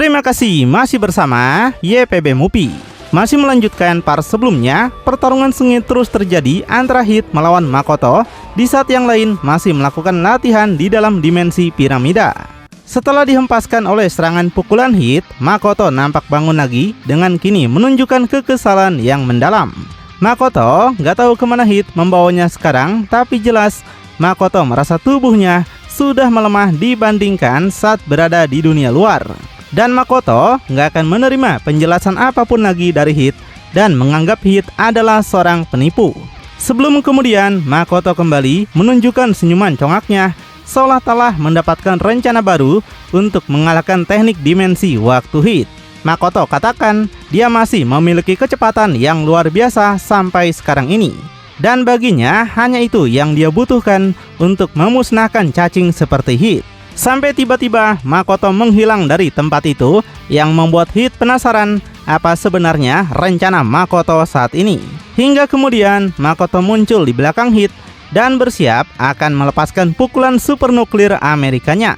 Terima kasih masih bersama YPB Movie. Masih melanjutkan part sebelumnya, pertarungan sengit terus terjadi antara Hit melawan Makoto di saat yang lain masih melakukan latihan di dalam dimensi piramida. Setelah dihempaskan oleh serangan pukulan Hit, Makoto nampak bangun lagi dengan kini menunjukkan kekesalan yang mendalam. Makoto nggak tahu kemana Hit membawanya sekarang, tapi jelas Makoto merasa tubuhnya sudah melemah dibandingkan saat berada di dunia luar. Dan Makoto nggak akan menerima penjelasan apapun lagi dari Hit dan menganggap Hit adalah seorang penipu. Sebelum kemudian Makoto kembali menunjukkan senyuman congaknya, seolah telah mendapatkan rencana baru untuk mengalahkan teknik dimensi waktu Hit. Makoto katakan dia masih memiliki kecepatan yang luar biasa sampai sekarang ini. Dan baginya hanya itu yang dia butuhkan untuk memusnahkan cacing seperti Hit. Sampai tiba-tiba Makoto menghilang dari tempat itu yang membuat Hit penasaran apa sebenarnya rencana Makoto saat ini. Hingga kemudian Makoto muncul di belakang Hit dan bersiap akan melepaskan pukulan super nuklir Amerikanya.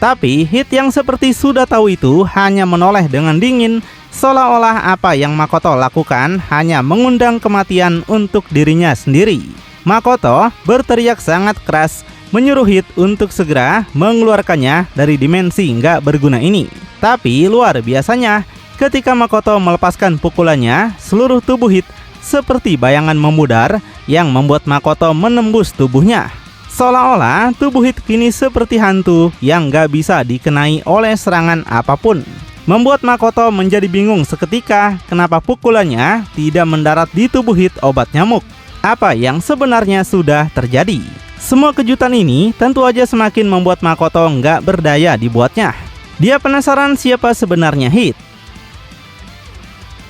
Tapi Hit yang seperti sudah tahu itu hanya menoleh dengan dingin, seolah-olah apa yang Makoto lakukan hanya mengundang kematian untuk dirinya sendiri. Makoto berteriak sangat keras menyuruh Hit untuk segera mengeluarkannya dari dimensi nggak berguna ini. Tapi luar biasanya, ketika Makoto melepaskan pukulannya, seluruh tubuh Hit seperti bayangan memudar yang membuat Makoto menembus tubuhnya. Seolah-olah tubuh Hit kini seperti hantu yang nggak bisa dikenai oleh serangan apapun. Membuat Makoto menjadi bingung seketika kenapa pukulannya tidak mendarat di tubuh Hit obat nyamuk. Apa yang sebenarnya sudah terjadi? Semua kejutan ini tentu aja semakin membuat Makoto nggak berdaya dibuatnya. Dia penasaran siapa sebenarnya Hit.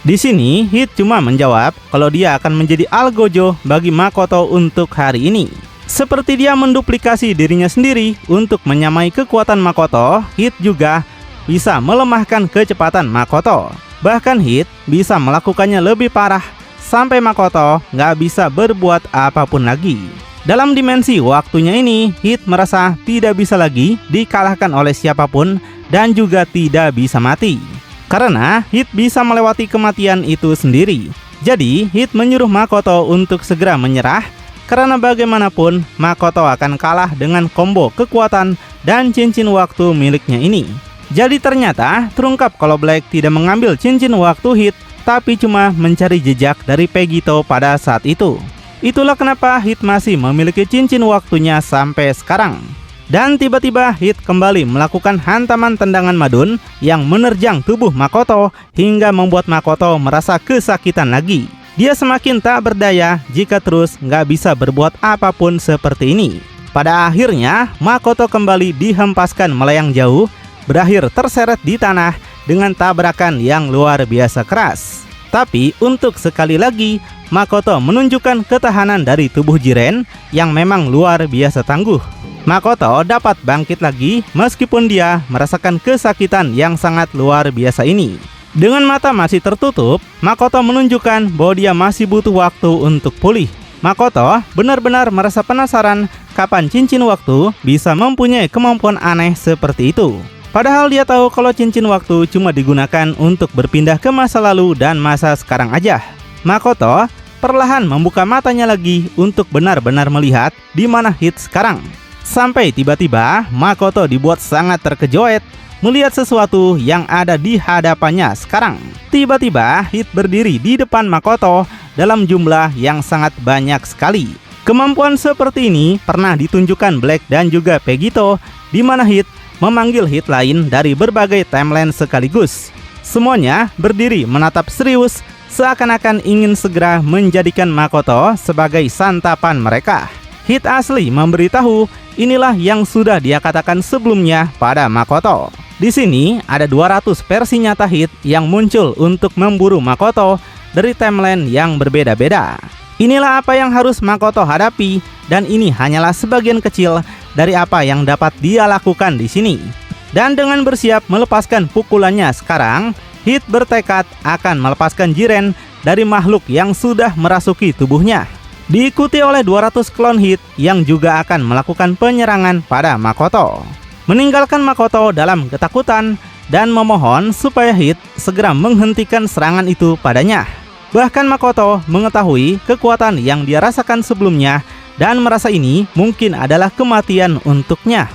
Di sini Hit cuma menjawab kalau dia akan menjadi algojo bagi Makoto untuk hari ini. Seperti dia menduplikasi dirinya sendiri untuk menyamai kekuatan Makoto, Hit juga bisa melemahkan kecepatan Makoto. Bahkan Hit bisa melakukannya lebih parah sampai Makoto nggak bisa berbuat apapun lagi. Dalam dimensi waktunya ini, Hit merasa tidak bisa lagi dikalahkan oleh siapapun dan juga tidak bisa mati. Karena Hit bisa melewati kematian itu sendiri. Jadi Hit menyuruh Makoto untuk segera menyerah, karena bagaimanapun Makoto akan kalah dengan combo kekuatan dan cincin waktu miliknya ini. Jadi ternyata terungkap kalau Black tidak mengambil cincin waktu Hit, tapi cuma mencari jejak dari Pegito pada saat itu. Itulah kenapa Hit masih memiliki cincin waktunya sampai sekarang. Dan tiba-tiba Hit kembali melakukan hantaman tendangan madun yang menerjang tubuh Makoto hingga membuat Makoto merasa kesakitan lagi. Dia semakin tak berdaya jika terus nggak bisa berbuat apapun seperti ini. Pada akhirnya Makoto kembali dihempaskan melayang jauh, berakhir terseret di tanah dengan tabrakan yang luar biasa keras. Tapi untuk sekali lagi Makoto menunjukkan ketahanan dari tubuh Jiren yang memang luar biasa tangguh. Makoto dapat bangkit lagi meskipun dia merasakan kesakitan yang sangat luar biasa ini. Dengan mata masih tertutup, Makoto menunjukkan bahwa dia masih butuh waktu untuk pulih. Makoto benar-benar merasa penasaran kapan cincin waktu bisa mempunyai kemampuan aneh seperti itu. Padahal dia tahu kalau cincin waktu cuma digunakan untuk berpindah ke masa lalu dan masa sekarang aja. Makoto perlahan membuka matanya lagi untuk benar-benar melihat di mana Hit sekarang. Sampai tiba-tiba Makoto dibuat sangat terkejut melihat sesuatu yang ada di hadapannya sekarang. Tiba-tiba Hit berdiri di depan Makoto dalam jumlah yang sangat banyak sekali. Kemampuan seperti ini pernah ditunjukkan Black dan juga Pegito, di mana Hit memanggil Hit lain dari berbagai timeline sekaligus. Semuanya berdiri menatap serius, seakan-akan ingin segera menjadikan Makoto sebagai santapan mereka. Hit asli memberitahu inilah yang sudah dia katakan sebelumnya pada Makoto. Di sini ada 200 versi nyata Hit yang muncul untuk memburu Makoto dari timeline yang berbeda-beda. Inilah apa yang harus Makoto hadapi, dan ini hanyalah sebagian kecil dari apa yang dapat dia lakukan di sini. Dan dengan bersiap melepaskan pukulannya sekarang, Hit bertekad akan melepaskan Jiren dari makhluk yang sudah merasuki tubuhnya. Diikuti oleh 200 klon Hit yang juga akan melakukan penyerangan pada Makoto. Meninggalkan Makoto dalam ketakutan dan memohon supaya Hit segera menghentikan serangan itu padanya. Bahkan Makoto mengetahui kekuatan yang dia rasakan sebelumnya dan merasa ini mungkin adalah kematian untuknya.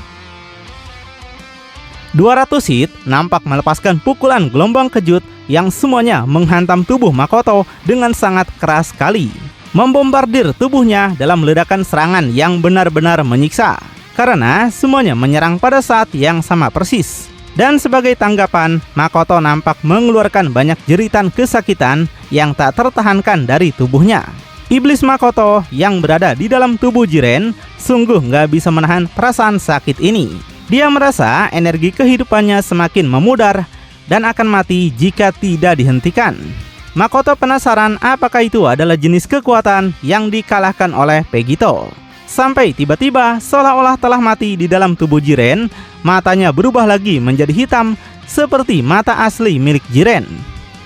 200 Hit nampak melepaskan pukulan gelombang kejut yang semuanya menghantam tubuh Makoto dengan sangat keras sekali, membombardir tubuhnya dalam ledakan serangan yang benar-benar menyiksa, karena semuanya menyerang pada saat yang sama persis. Dan sebagai tanggapan, Makoto nampak mengeluarkan banyak jeritan kesakitan yang tak tertahankan dari tubuhnya. Iblis Makoto yang berada di dalam tubuh Jiren sungguh nggak bisa menahan perasaan sakit ini. Dia merasa energi kehidupannya semakin memudar dan akan mati jika tidak dihentikan. Makoto penasaran apakah itu adalah jenis kekuatan yang dikalahkan oleh Pegito. Sampai tiba-tiba seolah-olah telah mati di dalam tubuh Jiren, matanya berubah lagi menjadi hitam seperti mata asli milik Jiren.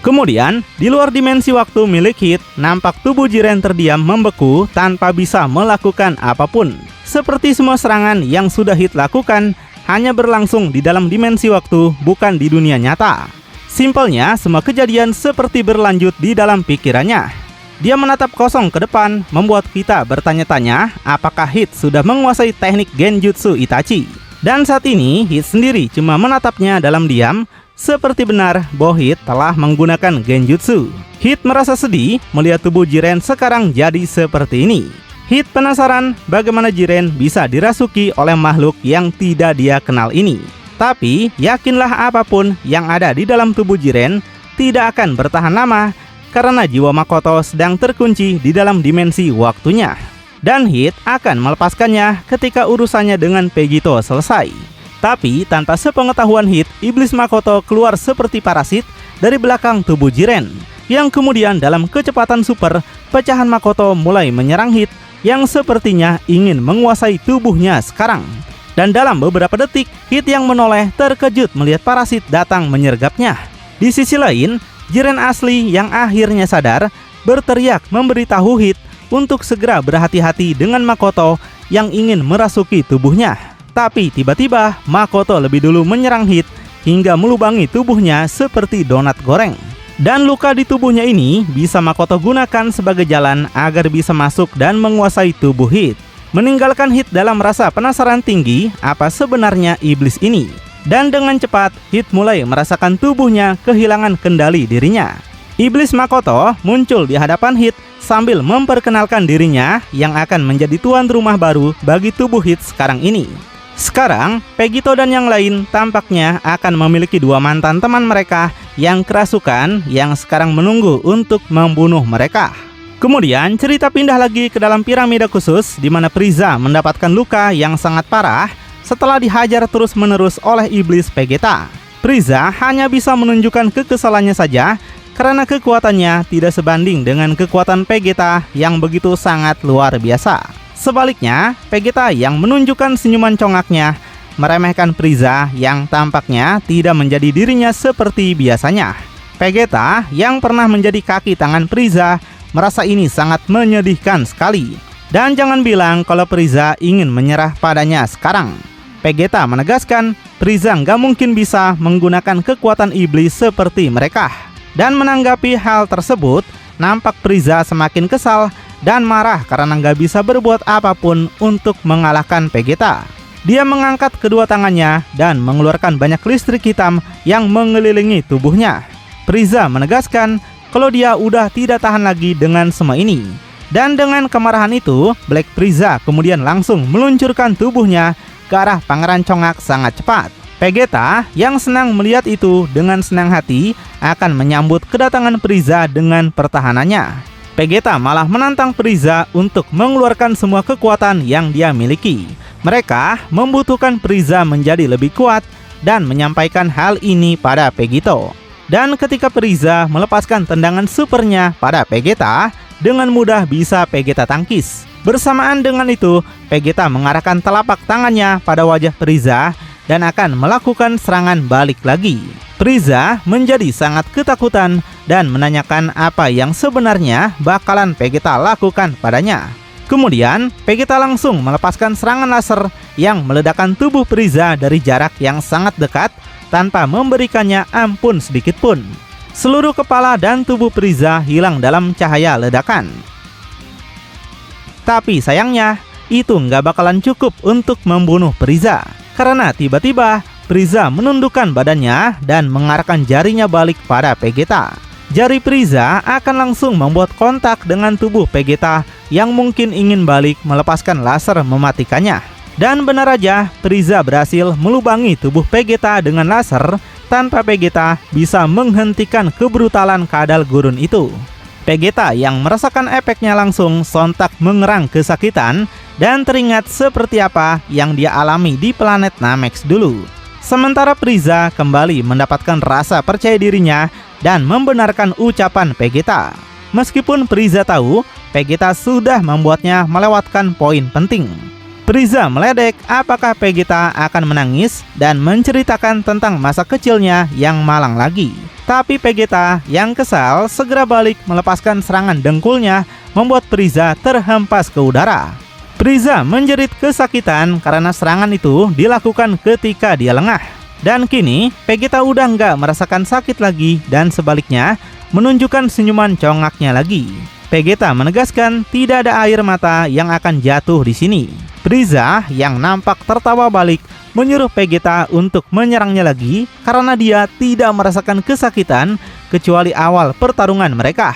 Kemudian, di luar dimensi waktu milik Hit, nampak tubuh Jiren terdiam membeku tanpa bisa melakukan apapun. Seperti semua serangan yang sudah Hit lakukan, hanya berlangsung di dalam dimensi waktu, bukan di dunia nyata. Simpelnya, semua kejadian seperti berlanjut di dalam pikirannya. Dia menatap kosong ke depan, membuat kita bertanya-tanya apakah Hit sudah menguasai teknik Genjutsu Itachi. Dan saat ini, Hit sendiri cuma menatapnya dalam diam, seperti benar bahwa Hit telah menggunakan Genjutsu. Hit merasa sedih melihat tubuh Jiren sekarang jadi seperti ini. Hit penasaran bagaimana Jiren bisa dirasuki oleh makhluk yang tidak dia kenal ini. Tapi, yakinlah apapun yang ada di dalam tubuh Jiren tidak akan bertahan lama, karena jiwa Makoto sedang terkunci di dalam dimensi waktunya. Dan Hit akan melepaskannya ketika urusannya dengan Pegito selesai. Tapi tanpa sepengetahuan Hit, iblis Makoto keluar seperti parasit dari belakang tubuh Jiren, yang kemudian dalam kecepatan super, pecahan Makoto mulai menyerang Hit yang sepertinya ingin menguasai tubuhnya sekarang. Dan dalam beberapa detik, Hit yang menoleh terkejut melihat parasit datang menyergapnya. Di sisi lain, Jiren asli yang akhirnya sadar berteriak memberitahu Hit untuk segera berhati-hati dengan Makoto yang ingin merasuki tubuhnya. Tapi tiba-tiba Makoto lebih dulu menyerang Hit hingga melubangi tubuhnya seperti donat goreng. Dan luka di tubuhnya ini bisa Makoto gunakan sebagai jalan agar bisa masuk dan menguasai tubuh Hit, meninggalkan Hit dalam rasa penasaran tinggi apa sebenarnya iblis ini. Dan dengan cepat, Hit mulai merasakan tubuhnya kehilangan kendali dirinya. Iblis Makoto muncul di hadapan Hit sambil memperkenalkan dirinya yang akan menjadi tuan rumah baru bagi tubuh Hit sekarang ini. Sekarang, Pegito dan yang lain tampaknya akan memiliki dua mantan teman mereka yang kerasukan yang sekarang menunggu untuk membunuh mereka. Kemudian, cerita pindah lagi ke dalam piramida khusus di mana Frieza mendapatkan luka yang sangat parah setelah dihajar terus-menerus oleh iblis Vegeta. Frieza hanya bisa menunjukkan kekesalannya saja karena kekuatannya tidak sebanding dengan kekuatan Vegeta yang begitu sangat luar biasa. Sebaliknya, Vegeta yang menunjukkan senyuman congaknya meremehkan Frieza yang tampaknya tidak menjadi dirinya seperti biasanya. Vegeta yang pernah menjadi kaki tangan Frieza merasa ini sangat menyedihkan sekali. Dan jangan bilang kalau Frieza ingin menyerah padanya sekarang. Vegeta menegaskan Frieza nggak mungkin bisa menggunakan kekuatan iblis seperti mereka. Dan menanggapi hal tersebut, nampak Frieza semakin kesal dan marah karena nggak bisa berbuat apapun untuk mengalahkan Vegeta. Dia mengangkat kedua tangannya dan mengeluarkan banyak listrik hitam yang mengelilingi tubuhnya. Frieza menegaskan kalau dia udah tidak tahan lagi dengan semua ini. Dan dengan kemarahan itu, Black Frieza kemudian langsung meluncurkan tubuhnya ke arah Pangeran Congak sangat cepat. Vegeta yang senang melihat itu dengan senang hati akan menyambut kedatangan Frieza dengan pertahanannya. Vegeta malah menantang Frieza untuk mengeluarkan semua kekuatan yang dia miliki. Mereka membutuhkan Frieza menjadi lebih kuat dan menyampaikan hal ini pada Vegito. Dan ketika Frieza melepaskan tendangan supernya pada Vegeta, dengan mudah bisa Vegeta tangkis. Bersamaan dengan itu, Vegeta mengarahkan telapak tangannya pada wajah Frieza dan akan melakukan serangan balik lagi. Frieza menjadi sangat ketakutan dan menanyakan apa yang sebenarnya bakalan Vegeta lakukan padanya. Kemudian, Vegeta langsung melepaskan serangan laser yang meledakkan tubuh Frieza dari jarak yang sangat dekat, tanpa memberikannya ampun sedikit pun. Seluruh kepala dan tubuh Frieza hilang dalam cahaya ledakan. Tapi sayangnya, itu nggak bakalan cukup untuk membunuh Frieza. Karena tiba-tiba Frieza menundukkan badannya dan mengarahkan jarinya balik pada Vegeta. Jari Frieza akan langsung membuat kontak dengan tubuh Vegeta yang mungkin ingin balik melepaskan laser mematikannya. Dan benar aja, Frieza berhasil melubangi tubuh Vegeta dengan laser tanpa Vegeta bisa menghentikan kebrutalan kadal gurun itu. Vegeta yang merasakan efeknya langsung sontak mengerang kesakitan dan teringat seperti apa yang dia alami di planet Namek dulu. Sementara Frieza kembali mendapatkan rasa percaya dirinya dan membenarkan ucapan Vegeta. Meskipun Frieza tahu Vegeta sudah membuatnya melewatkan poin penting. Frieza meledek apakah Vegeta akan menangis dan menceritakan tentang masa kecilnya yang malang lagi. Tapi Vegeta yang kesal segera balik melepaskan serangan dengkulnya membuat Frieza terhempas ke udara. Frieza menjerit kesakitan karena serangan itu dilakukan ketika dia lengah. Dan kini Vegeta udah nggak merasakan sakit lagi dan sebaliknya menunjukkan senyuman congaknya lagi. Vegeta menegaskan tidak ada air mata yang akan jatuh di sini. Frieza yang nampak tertawa balik menyuruh Vegeta untuk menyerangnya lagi karena dia tidak merasakan kesakitan kecuali awal pertarungan mereka.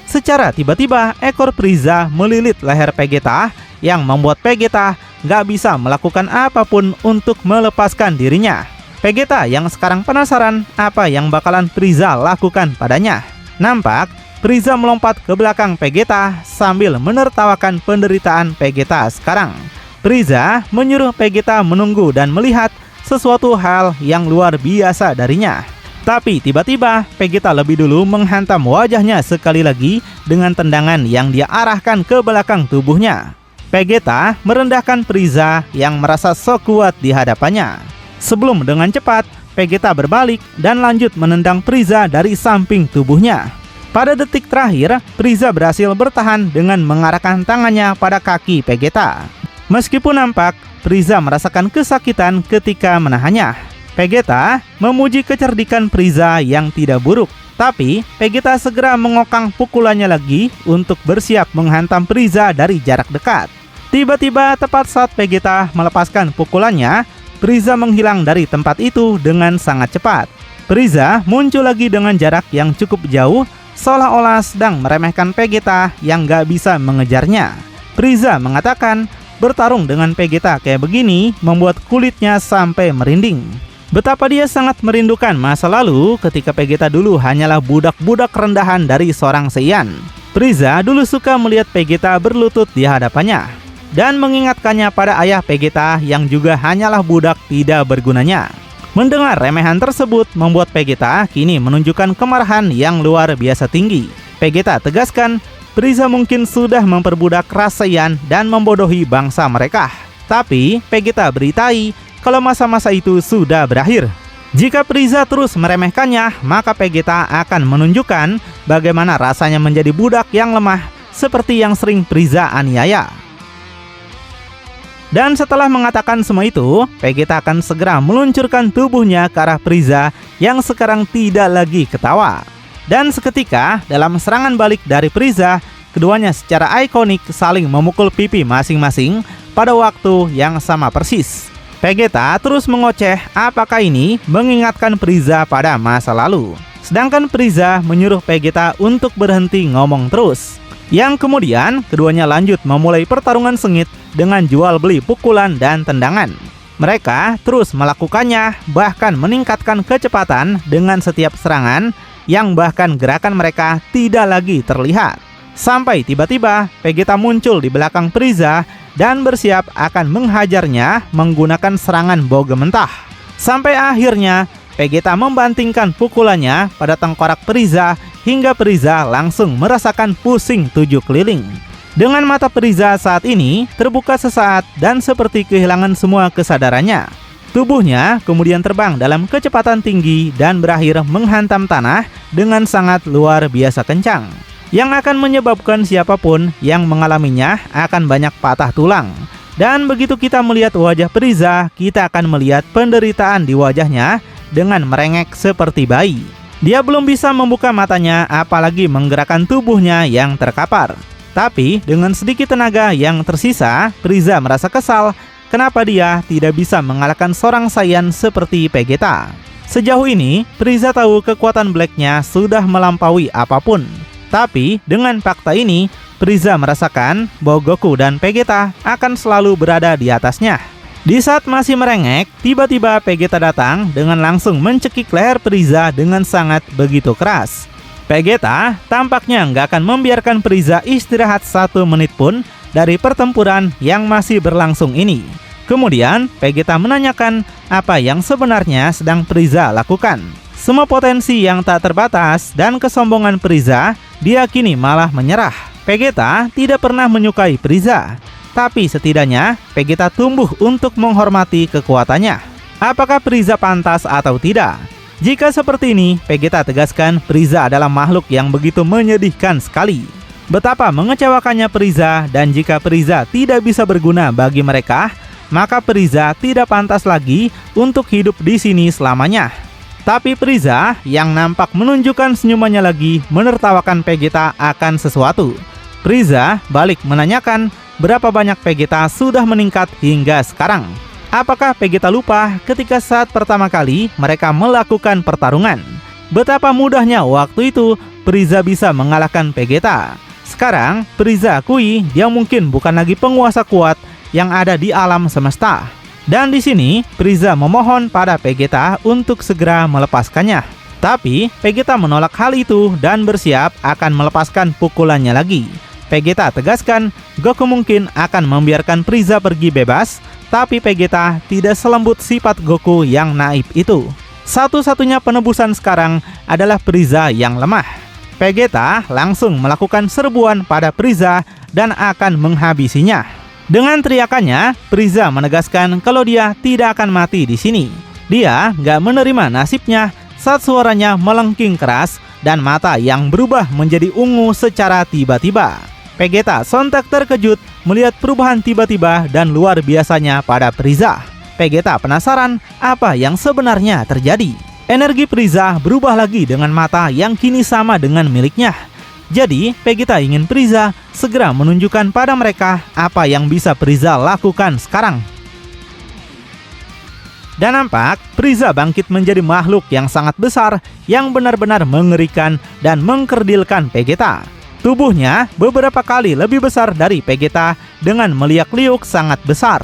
Secara tiba-tiba ekor Frieza melilit leher Vegeta yang membuat Vegeta nggak bisa melakukan apapun untuk melepaskan dirinya. Vegeta yang sekarang penasaran apa yang bakalan Frieza lakukan padanya. Nampak Frieza melompat ke belakang Vegeta sambil menertawakan penderitaan Vegeta sekarang. Frieza menyuruh Vegeta menunggu dan melihat sesuatu hal yang luar biasa darinya. Tapi tiba-tiba Vegeta lebih dulu menghantam wajahnya sekali lagi dengan tendangan yang dia arahkan ke belakang tubuhnya. Vegeta merendahkan Frieza yang merasa sok kuat di hadapannya. Sebelum dengan cepat Vegeta berbalik dan lanjut menendang Frieza dari samping tubuhnya. Pada detik terakhir, Frieza berhasil bertahan dengan mengarahkan tangannya pada kaki Vegeta. Meskipun nampak Frieza merasakan kesakitan ketika menahannya, Vegeta memuji kecerdikan Frieza yang tidak buruk. Tapi Vegeta segera mengokang pukulannya lagi untuk bersiap menghantam Frieza dari jarak dekat. Tiba-tiba tepat saat Vegeta melepaskan pukulannya, Frieza menghilang dari tempat itu dengan sangat cepat. Frieza muncul lagi dengan jarak yang cukup jauh, seolah-olah sedang meremehkan Vegeta yang gak bisa mengejarnya. Frieza mengatakan bertarung dengan Vegeta kayak begini membuat kulitnya sampai merinding. Betapa dia sangat merindukan masa lalu ketika Vegeta dulu hanyalah budak-budak rendahan dari seorang Saiyan. Frieza dulu suka melihat Vegeta berlutut di hadapannya dan mengingatkannya pada ayah Vegeta yang juga hanyalah budak tidak bergunanya. Mendengar remehan tersebut membuat Vegeta kini menunjukkan kemarahan yang luar biasa tinggi. Vegeta tegaskan Frieza mungkin sudah memperbudak ras Saiyan dan membodohi bangsa mereka. Tapi Vegeta beritai kalau masa-masa itu sudah berakhir. Jika Frieza terus meremehkannya, maka Vegeta akan menunjukkan bagaimana rasanya menjadi budak yang lemah seperti yang sering Frieza aniaya. Dan setelah mengatakan semua itu, Vegeta akan segera meluncurkan tubuhnya ke arah Frieza yang sekarang tidak lagi ketawa. Dan seketika dalam serangan balik dari Frieza, keduanya secara ikonik saling memukul pipi masing-masing pada waktu yang sama persis. Vegeta terus mengoceh apakah ini mengingatkan Frieza pada masa lalu. Sedangkan Frieza menyuruh Vegeta untuk berhenti ngomong terus. Yang kemudian keduanya lanjut memulai pertarungan sengit dengan jual beli pukulan dan tendangan. Mereka terus melakukannya, bahkan meningkatkan kecepatan dengan setiap serangan yang bahkan gerakan mereka tidak lagi terlihat. Sampai tiba-tiba Vegeta muncul di belakang Frieza dan bersiap akan menghajarnya menggunakan serangan boga mentah. Sampai akhirnya Vegeta membantingkan pukulannya pada tengkorak Frieza hingga Frieza langsung merasakan pusing 7 keliling. Dengan mata Frieza saat ini terbuka sesaat dan seperti kehilangan semua kesadarannya. Tubuhnya kemudian terbang dalam kecepatan tinggi dan berakhir menghantam tanah dengan sangat luar biasa kencang, yang akan menyebabkan siapapun yang mengalaminya akan banyak patah tulang. Dan begitu kita melihat wajah Frieza, kita akan melihat penderitaan di wajahnya dengan merengek seperti bayi. Dia belum bisa membuka matanya apalagi menggerakkan tubuhnya yang terkapar. Tapi dengan sedikit tenaga yang tersisa, Frieza merasa kesal kenapa dia tidak bisa mengalahkan seorang Saiyan seperti Vegeta. Sejauh ini, Frieza tahu kekuatan Black-nya sudah melampaui apapun. Tapi dengan fakta ini, Frieza merasakan bahwa Goku dan Vegeta akan selalu berada di atasnya. Di saat masih merengek, tiba-tiba Vegeta datang dengan langsung mencekik leher Frieza dengan sangat begitu keras. Vegeta tampaknya nggak akan membiarkan Frieza istirahat 1 menit pun dari pertempuran yang masih berlangsung ini. Kemudian Vegeta menanyakan apa yang sebenarnya sedang Frieza lakukan. Semua potensi yang tak terbatas dan kesombongan Frieza diakini malah menyerah. Vegeta tidak pernah menyukai Frieza. Tapi setidaknya Vegeta tumbuh untuk menghormati kekuatannya. Apakah Frieza pantas atau tidak? Jika seperti ini, Vegeta tegaskan Frieza adalah makhluk yang begitu menyedihkan sekali. Betapa mengecewakannya Frieza, dan jika Frieza tidak bisa berguna bagi mereka, maka Frieza tidak pantas lagi untuk hidup di sini selamanya. Tapi Frieza yang nampak menunjukkan senyumannya lagi menertawakan Vegeta akan sesuatu. Frieza balik menanyakan berapa banyak Vegeta sudah meningkat hingga sekarang. Apakah Vegeta lupa ketika saat pertama kali mereka melakukan pertarungan? Betapa mudahnya waktu itu Frieza bisa mengalahkan Vegeta. Sekarang Frieza akui dia mungkin bukan lagi penguasa kuat yang ada di alam semesta. Dan di sini Frieza memohon pada Vegeta untuk segera melepaskannya. Tapi Vegeta menolak hal itu dan bersiap akan melepaskan pukulannya lagi. Vegeta tegaskan Goku mungkin akan membiarkan Frieza pergi bebas, tapi Vegeta tidak selembut sifat Goku yang naif itu. Satu-satunya penebusan sekarang adalah Frieza yang lemah. Vegeta langsung melakukan serbuan pada Frieza dan akan menghabisinya. Dengan teriakannya, Frieza menegaskan kalau dia tidak akan mati di sini. Dia nggak menerima nasibnya saat suaranya melengking keras dan mata yang berubah menjadi ungu secara tiba-tiba. Vegeta sontak terkejut melihat perubahan tiba-tiba dan luar biasanya pada Frieza. Vegeta penasaran apa yang sebenarnya terjadi. Energi Frieza berubah lagi dengan mata yang kini sama dengan miliknya. Jadi, Vegeta ingin Frieza segera menunjukkan pada mereka apa yang bisa Frieza lakukan sekarang. Dan nampak Frieza bangkit menjadi makhluk yang sangat besar yang benar-benar mengerikan dan mengkerdilkan Vegeta. Tubuhnya beberapa kali lebih besar dari Vegeta dengan meliak-liuk sangat besar.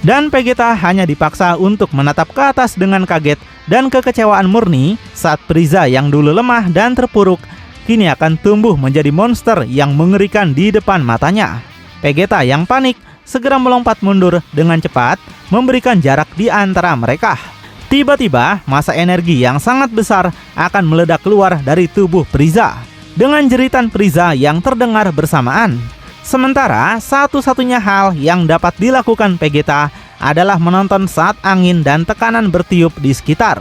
Dan Vegeta hanya dipaksa untuk menatap ke atas dengan kaget dan kekecewaan murni saat Frieza yang dulu lemah dan terpuruk kini akan tumbuh menjadi monster yang mengerikan di depan matanya. Vegeta yang panik segera melompat mundur dengan cepat memberikan jarak di antara mereka. Tiba-tiba massa energi yang sangat besar akan meledak keluar dari tubuh Frieza dengan jeritan Frieza yang terdengar bersamaan. Sementara satu-satunya hal yang dapat dilakukan Vegeta adalah menonton saat angin dan tekanan bertiup di sekitar.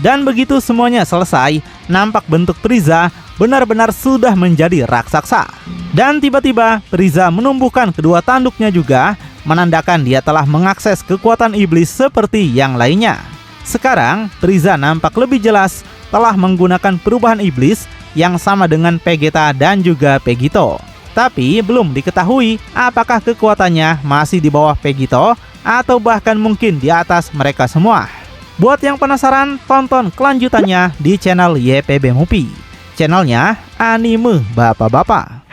Dan begitu semuanya selesai, nampak bentuk Frieza benar-benar sudah menjadi raksasa. Dan tiba-tiba Frieza menumbuhkan kedua tanduknya juga, menandakan dia telah mengakses kekuatan iblis seperti yang lainnya. Sekarang Frieza nampak lebih jelas telah menggunakan perubahan iblis yang sama dengan Vegeta dan juga Vegito. Tapi belum diketahui apakah kekuatannya masih di bawah Vegito atau bahkan mungkin di atas mereka semua. Buat yang penasaran, tonton kelanjutannya di channel YPB Movie. Channelnya Anime Bapak-Bapak.